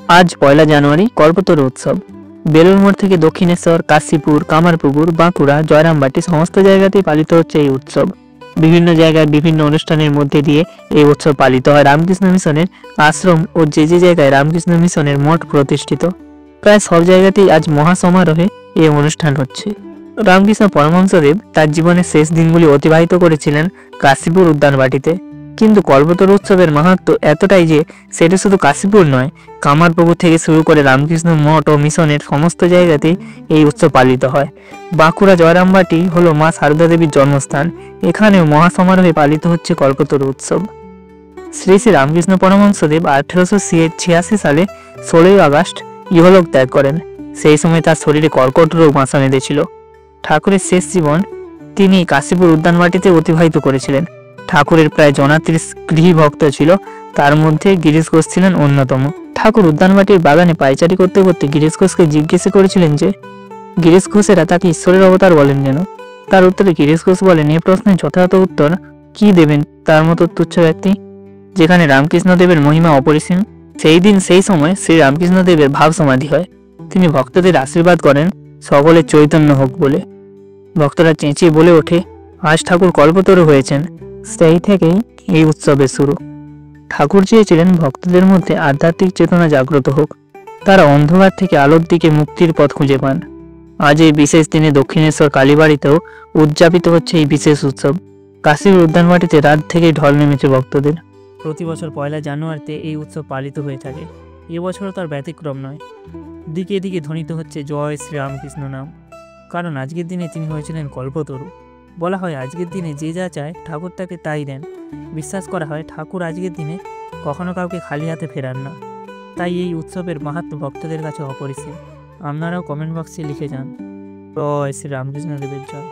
আজ পয়লা জানুয়ারি কল্পতরু উৎসব। বেলুড় মঠ থেকে দক্ষিণেশ্বর, কাশীপুর, কামারপুকুর, বাঁকুড়া, জয়রামবাটি সমস্ত জায়গাতেই পালিত হচ্ছে এই উৎসব। বিভিন্ন জায়গায় বিভিন্ন অনুষ্ঠানের মধ্যে দিয়ে এই উৎসব পালিত হয়। রামকৃষ্ণ মিশনের আশ্রম ও যে জায়গায় রামকৃষ্ণ মিশনের মঠ প্রতিষ্ঠিত, প্রায় সব জায়গাতেই আজ মহাসমারোহে এই অনুষ্ঠান হচ্ছে। রামকৃষ্ণ পরমহংসদেব তার জীবনের শেষ দিনগুলি অতিবাহিত করেছিলেন কাশীপুর উদ্যানবাটিতে। কিন্তু কল্পতরু উৎসবের মাহাত্ম্য এতটাই যে সেটা শুধু কাশীপুর নয়, কামারপুকুর থেকে শুরু করে রামকৃষ্ণ মঠ ও মিশনের সমস্ত জায়গাতেই এই উৎসব পালিত হয়। বাঁকুড়া জয়রামবাটি হলো মা সারদা দেবীর জন্মস্থান। এখানেও মহাসমারোহে পালিত হচ্ছে কল্পতরু উৎসব। শ্রী শ্রী রামকৃষ্ণ পরমহংসদেব 1886 সালে 16 আগস্ট ইহলোক ত্যাগ করেন। সেই সময় তার শরীরে কর্কট রোগ বাসা বেঁধেছিল। ঠাকুরের শেষ জীবন তিনি কাশীপুর উদ্যানবাটিতে অতিবাহিত করেছিলেন। ঠাকুরের প্রায় 30 গৃহী ভক্ত ছিল, তার মধ্যে গিরিশ ঘোষ ছিলেন অন্যতম। ঠাকুর উদ্যানবাটির বাগানে পায়চারি করতে করতে গিরিশ ঘোষকে জিজ্ঞেস করেছিলেন যে গিরিশ ঘোষেরা তাকে ঈশ্বরের অবতার বলেন কেন। তার উত্তরে গিরিশ ঘোষ বলেন, এ প্রশ্নের যথাযথ উত্তর কি দেবেন তার মতো তুচ্ছ ব্যক্তি, যেখানে রামকৃষ্ণ দেবের মহিমা অপরিসীম। সেই দিন সেই সময় শ্রী রামকৃষ্ণ দেবের ভাব সমাধি হয়। তিনি ভক্তদের আশীর্বাদ করেন সকলের চৈতন্য হোক বলে। ভক্তরা চেঁচিয়ে বলে ওঠে, আজ ঠাকুর কল্পতরু হয়েছেন। সেই থেকেই এই উৎসবের শুরু। ঠাকুর চেয়েছিলেন ভক্তদের মধ্যে আধ্যাত্মিক চেতনা জাগ্রত হোক, তারা অন্ধকার থেকে আলোর দিকে মুক্তির পথ খুঁজে পান। আজ এই বিশেষ দিনে দক্ষিণেশ্বর কালীবাড়িতেও উদযাপিত হচ্ছে এই বিশেষ উৎসব। কাশীর উদ্যানবাটিতে রাত থেকেই ঢল নেমেছে ভক্তদের। প্রতি বছর পয়লা জানুয়ারিতে এই উৎসব পালিত হয়ে থাকে। এবছরও তার ব্যতিক্রম নয়। দিকে দিকে ধ্বনিত হচ্ছে জয় শ্রীরামকৃষ্ণ নাম, কারণ আজকের দিনে তিনি হয়েছিলেন কল্পতরু। বলা হয় আজকের দিনে যে যা চায় ঠাকুর তাকে তাই দেন। বিশ্বাস করা হয় ঠাকুর আজকের দিনে কখনো কাউকে খালি হাতে ফেরান না। তাই এই উৎসবের মাহাত্ম্য ভক্তদের কাছে অপরিসীম। আপনারাও কমেন্ট বক্সে লিখে যান, জয় শ্রী রামকৃষ্ণ দেবের জয়।